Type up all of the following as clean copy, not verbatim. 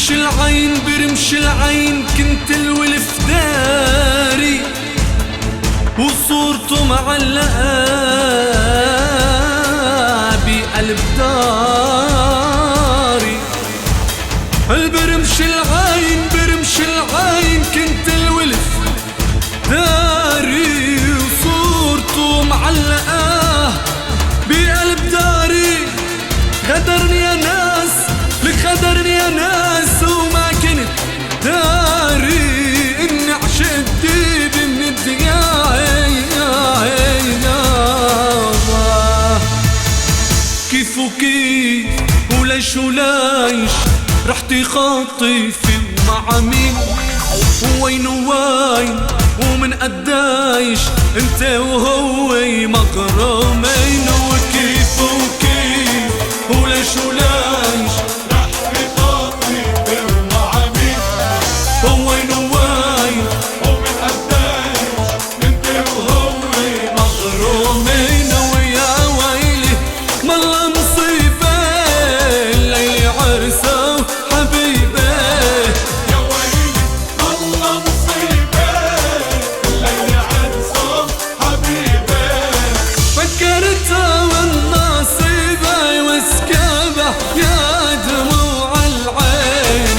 برمش العين برمش العين كنت الولف داري وصورته معلقة بقلب داري. برمش العين برمش العين كنت الولف داري وصورته معلقة بقلب داري. غدرني يا ناس لك غدرني يا ناس وما كنت داري اني عشقت ديب من كيف وكيف وليش وليش رحتي خاطفي ومع مين وين وين ومن قدايش انت وهو مغرمين. وكيف وكيف وليش وليش رحتي خاطفي ومع مين وين وين ومن قدايش انت وهو مغرمين. ويا ويلي والله مصيبة الليل عرسه حبيبي. يا ويلي والله مصيبة الليل عرسه حبيبي. فكرتها والنصيبة وسكابة يا دموع العين.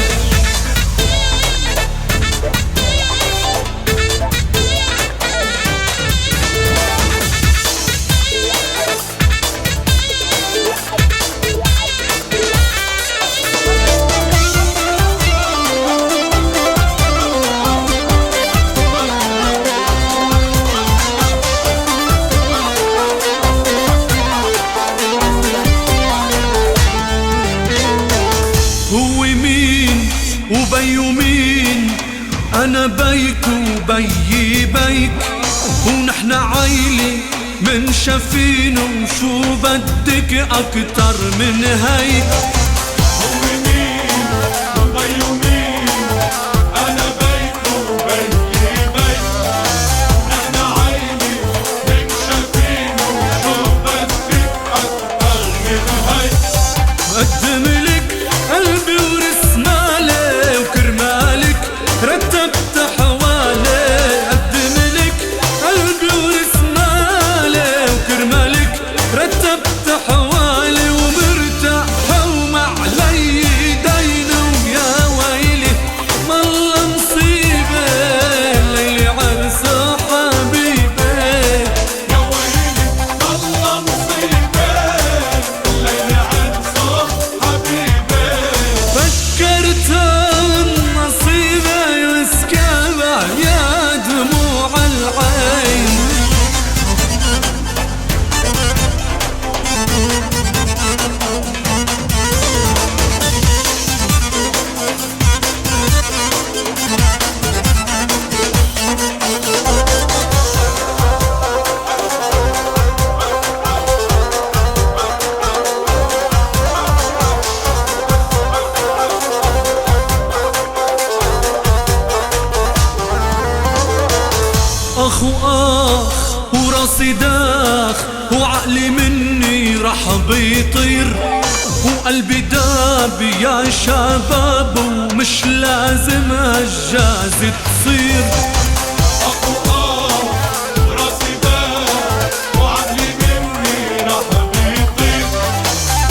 هو مين وبي مين أنا بيك وبي بيك ونحن عيلة من شافين وشو بدك أكتر من هيك. هو مين وبي مين أنا بيك وبي بيك نحن عيلة من شافين وشو بدك أكتر من هيك. قدم لك قلبي ورسمالي وكرمالك رتبت حوالي. قدم لك قلبي ورسمالي وكرمالك رتبت حوالي ومرتاحة ومعلي دين. ويا ويلي والله مصيبة الليل عرسه حبيبي. يا ويلي والله مصيبة الليل عرسه حبيبي. فكرتها النصيبة وسكابة يا دموع العين. أخ وآخ وراسي داخ وعقلي مني رح بيطير وقلبي داب يا شباب ومش لازم هالجازة تصير. وراسي دار وعقلي مني راح بيطير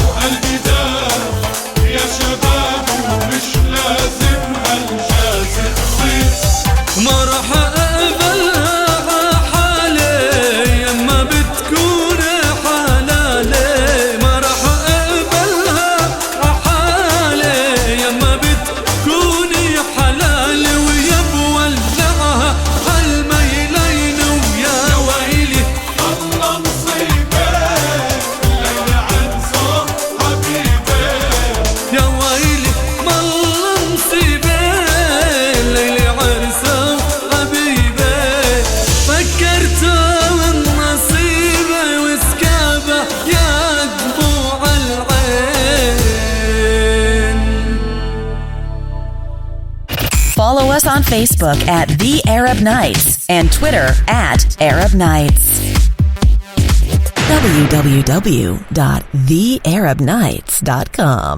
وقلبي دار يا شباب ومش لازم هالجازة تصير. ما رح أقبلها حالي يما بتكون حلالي. ما رح أقبلها حالي يما بتكون حلالي. ويا بولعها حالميلين. ويا ويلي والله مصيبة الليل عرسه حبيبي. يا ويلي والله مصيبة الليل عرسه حبيبي. فكرتها والنصيبة وسكابة يا دموع العين. Follow us on Facebook at The Arab Nights and Twitter at Arab Nights. www.thearabnights.com